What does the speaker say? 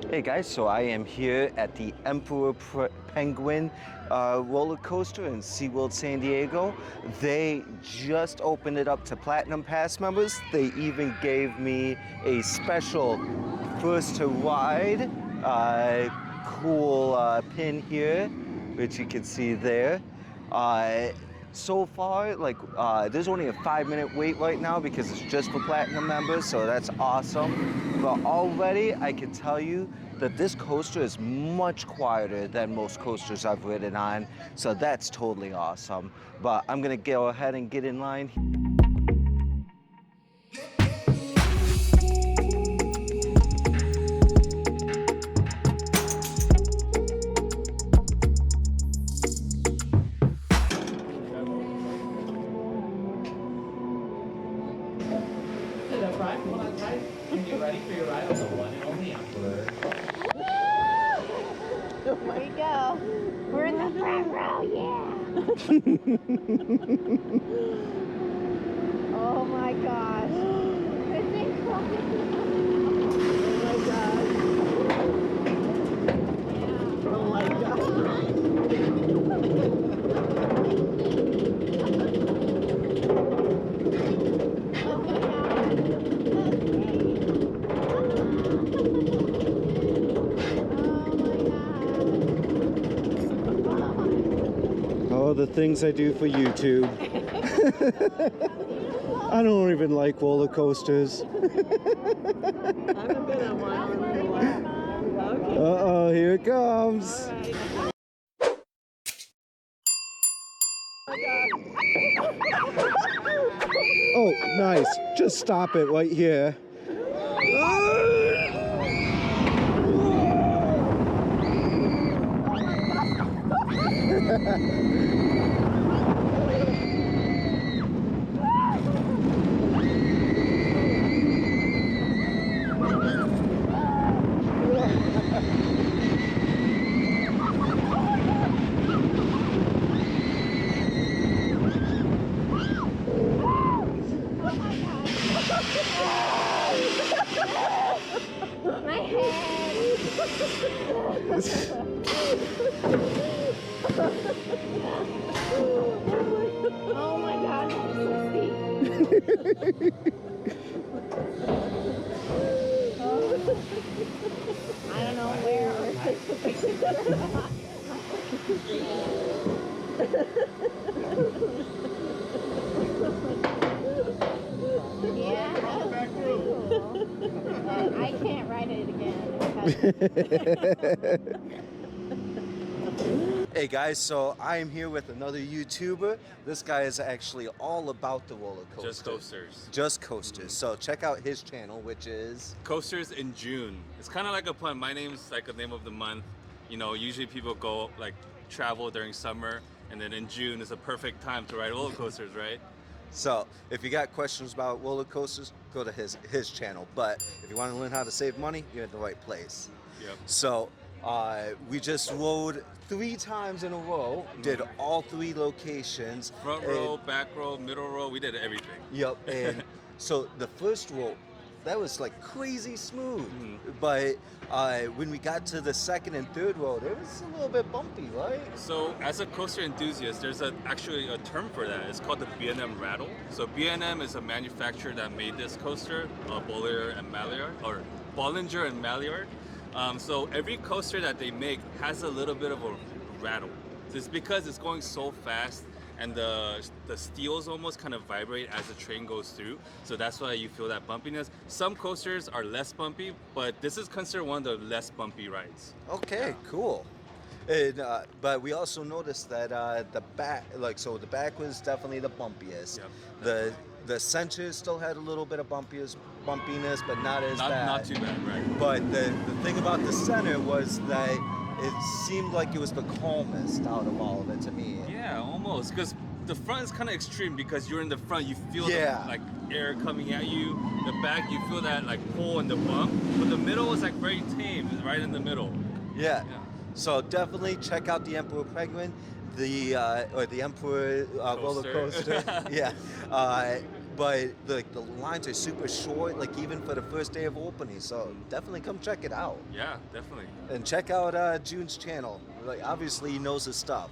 Hey guys, so I am here at the Emperor Penguin roller coaster in SeaWorld San Diego. They just opened it up to Platinum Pass members. They even gave me a special first to ride cool pin here, which you can see there. Uh, so far, there's only a 5-minute wait right now because it's just for Platinum members, so that's awesome. But already I can tell you that this coaster is much quieter than most coasters I've ridden on, so that's totally awesome. But I'm gonna go ahead and get in line. Hello, Brian. Come on, guys. And get ready for your ride on the one and only Emperor. Here we go. We're in the front row, yeah. Oh my gosh. It's incredible. Oh my gosh. Oh, the things I do for YouTube. I don't even like roller coasters. I haven't been on one in a little while. Okay. Uh-oh, here it comes. Oh, nice. Just stop it right here. My head. Oh my god, that's so steep. I don't know where or take the picture. Yeah, that was pretty cool. I can't ride it again. Hey guys, so I am here with another YouTuber. This guy is actually all about the roller coaster. Just coasters. Just coasters. So check out his channel, which is CoastersInJun. It's kind of like a pun. My name's like a name of the month. You know, usually people go like travel during summer, and then in June is a perfect time to ride roller coasters, right? So if you got questions about roller coasters, go to his channel. But if you want to learn how to save money, you're in the right place. Yep. So we just rode 3 times in a row, did all 3 locations. Front row, back row, middle row, we did everything. Yep, and so the first row, that was like crazy smooth. But when we got to the second and third row, it was a little bit bumpy, right? So as a coaster enthusiast, there's actually a term for that. It's called the B&M rattle. So B&M is a manufacturer that made this coaster, Bollinger and Maillard. So every coaster that they make has a little bit of a rattle. So it's because it's going so fast and the steels almost kind of vibrate as the train goes through. So that's why you feel that bumpiness. Some coasters are less bumpy, but this is considered one of the less bumpy rides. Okay, cool. And, but we also noticed that the back, the back was definitely the bumpiest. Yep. The center still had a little bit of bumpiness, but not as bad. Not too bad, right? But the thing about the center was that it seemed like it was the calmest out of all of it to me. Yeah, almost. Because the front is kind of extreme because you're in the front, you feel Yeah. the, like air coming at you. The back, you feel that like pull and the bump. But the middle is like very tame, it's right in the middle. Yeah. Yeah. So definitely check out the Emperor Penguin, or the Emperor roller Coaster. coaster. Yeah. but the lines are super short, like even for the first day of opening. So definitely come check it out Yeah, definitely. and check out June's channel. Like obviously he knows his stuff.